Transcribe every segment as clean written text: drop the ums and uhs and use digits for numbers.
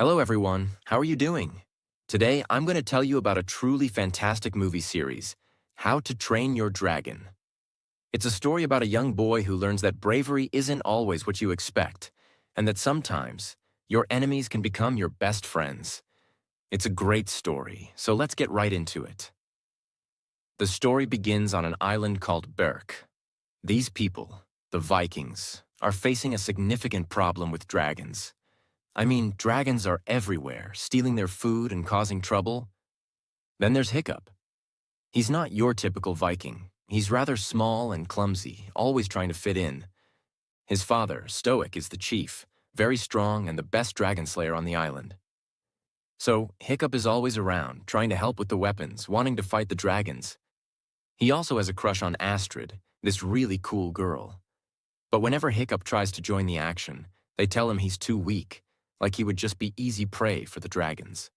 Hello everyone, how are you doing? Today I'm going to tell you about a truly fantastic movie series, How to Train Your Dragon. It's a story about a young boy who learns that bravery isn't always what you expect, and that sometimes your enemies can become your best friends. It's a great story, so let's get right into it. The story begins on an island called Berk. These people, the Vikings, are facing a significant problem with dragons. Dragons are everywhere, stealing their food and causing trouble. Then there's Hiccup. He's not your typical Viking. He's rather small and clumsy, always trying to fit in. His father, Stoic, is the chief, very strong and the best dragon slayer on the island. So Hiccup is always around, trying to help with the weapons, wanting to fight the dragons. He also has a crush on Astrid, this really cool girl. But whenever Hiccup tries to join the action, they tell him he's too weak, like he would just be easy prey for the dragons.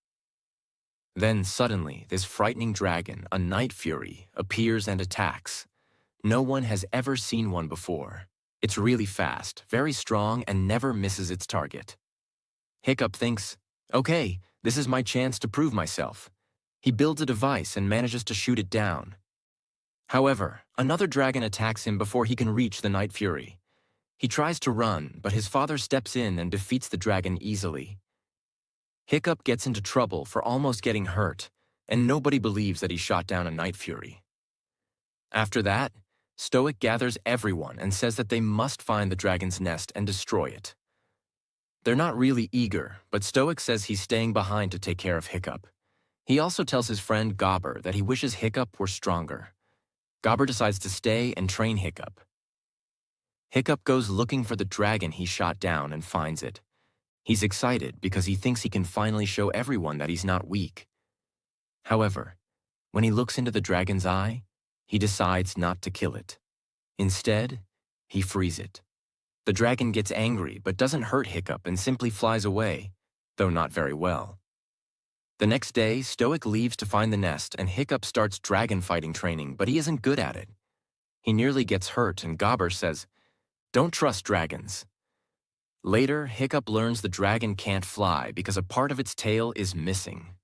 Then suddenly, this frightening dragon, a night fury, appears and attacks. No one has ever seen one before. It's really fast, very strong, and never misses its target. Hiccup thinks, okay, this is my chance to prove myself. He builds a device and manages to shoot it down. However, another dragon attacks him before he can reach the night fury. He tries to run, but his father steps in and defeats the dragon easily. Hiccup gets into trouble for almost getting hurt, and nobody believes that he shot down a night fury. After that, Stoic gathers everyone and says that they must find the dragon's nest and destroy it. They're not really eager, but Stoic says he's staying behind to take care of Hiccup. He also tells his friend Gobber that he wishes Hiccup were stronger. Gobber decides to stay and train Hiccup. Hiccup goes looking for the dragon he shot down and finds it. He's excited because he thinks he can finally show everyone that he's not weak. However, when he looks into the dragon's eye, he decides not to kill it. Instead, he frees it. The dragon gets angry but doesn't hurt Hiccup and simply flies away, though not very well. The next day, Stoic leaves to find the nest and Hiccup starts dragon fighting training, but he isn't good at it. He nearly gets hurt and Gobber says, "Don't trust dragons." Later, Hiccup learns the dragon can't fly because a part of its tail is missing.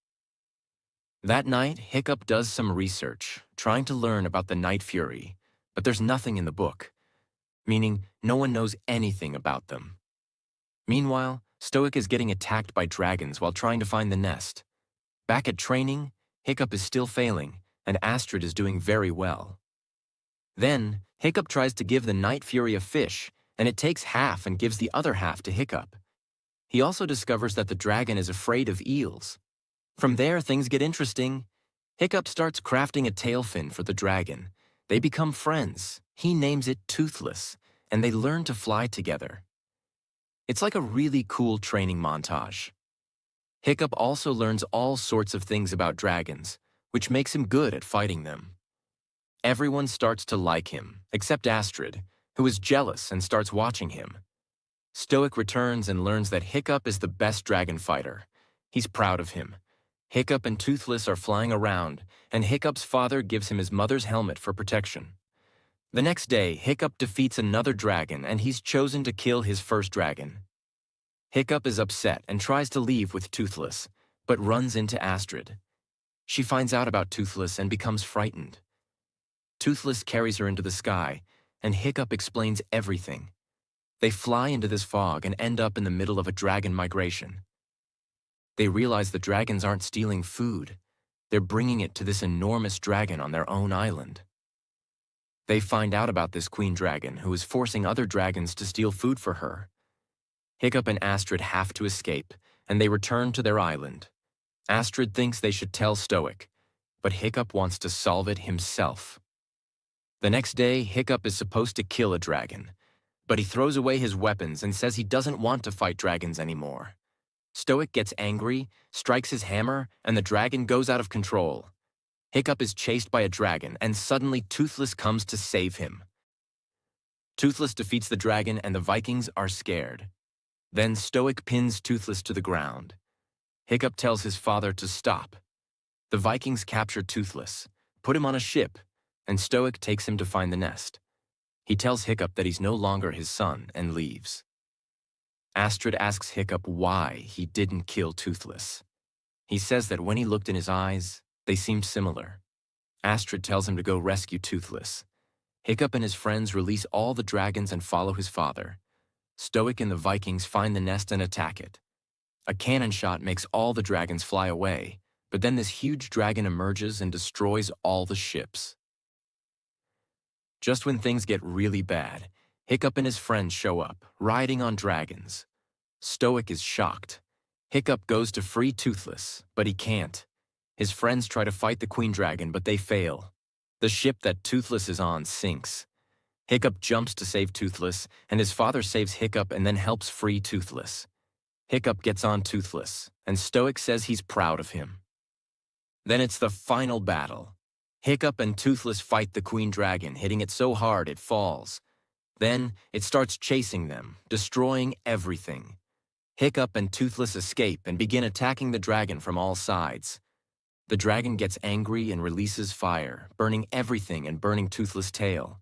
That night, Hiccup does some research, trying to learn about the Night Fury, but there's nothing in the book, meaning no one knows anything about them. Meanwhile, Stoic is getting attacked by dragons while trying to find the nest. Back at training, Hiccup is still failing, and Astrid is doing very well. Then, Hiccup tries to give the Night Fury a fish, and it takes half and gives the other half to Hiccup. He also discovers that the dragon is afraid of eels. From there, things get interesting. Hiccup starts crafting a tail fin for the dragon. They become friends. He names it Toothless, and they learn to fly together. It's like a really cool training montage. Hiccup also learns all sorts of things about dragons, which makes him good at fighting them. Everyone starts to like him, except Astrid, who is jealous and starts watching him. Stoic returns and learns that Hiccup is the best dragon fighter. He's proud of him. Hiccup and Toothless are flying around, and Hiccup's father gives him his mother's helmet for protection. The next day, Hiccup defeats another dragon, and he's chosen to kill his first dragon. Hiccup is upset and tries to leave with Toothless, but runs into Astrid. She finds out about Toothless and becomes frightened. Toothless carries her into the sky, and Hiccup explains everything. They fly into this fog and end up in the middle of a dragon migration. They realize the dragons aren't stealing food. They're bringing it to this enormous dragon on their own island. They find out about this queen dragon who is forcing other dragons to steal food for her. Hiccup and Astrid have to escape, and they return to their island. Astrid thinks they should tell Stoic, but Hiccup wants to solve it himself. The next day, Hiccup is supposed to kill a dragon, but he throws away his weapons and says he doesn't want to fight dragons anymore. Stoic gets angry, strikes his hammer, and the dragon goes out of control. Hiccup is chased by a dragon, and suddenly Toothless comes to save him. Toothless defeats the dragon, and the Vikings are scared. Then Stoic pins Toothless to the ground. Hiccup tells his father to stop. The Vikings capture Toothless, put him on a ship, and Stoic takes him to find the nest. He tells Hiccup that he's no longer his son and leaves. Astrid asks Hiccup why he didn't kill Toothless. He says that when he looked in his eyes, they seemed similar. Astrid tells him to go rescue Toothless. Hiccup and his friends release all the dragons and follow his father. Stoic and the Vikings find the nest and attack it. A cannon shot makes all the dragons fly away, but then this huge dragon emerges and destroys all the ships. Just when things get really bad, Hiccup and his friends show up, riding on dragons. Stoic is shocked. Hiccup goes to free Toothless, but he can't. His friends try to fight the queen dragon, but they fail. The ship that Toothless is on sinks. Hiccup jumps to save Toothless, and his father saves Hiccup and then helps free Toothless. Hiccup gets on Toothless, and Stoic says he's proud of him. Then it's the final battle. Hiccup and Toothless fight the queen dragon, hitting it so hard it falls. Then it starts chasing them, destroying everything. Hiccup and Toothless escape and begin attacking the dragon from all sides. The dragon gets angry and releases fire, burning everything and burning Toothless' tail.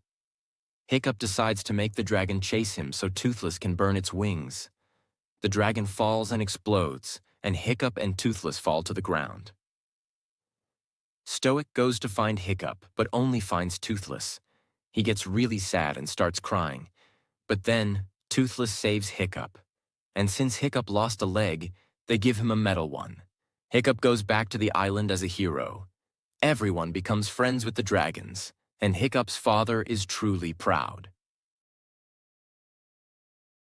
Hiccup decides to make the dragon chase him so Toothless can burn its wings. The dragon falls and explodes, and Hiccup and Toothless fall to the ground. Stoic goes to find Hiccup, but only finds Toothless. He gets really sad and starts crying. But then, Toothless saves Hiccup. And since Hiccup lost a leg, they give him a metal one. Hiccup goes back to the island as a hero. Everyone becomes friends with the dragons, and Hiccup's father is truly proud.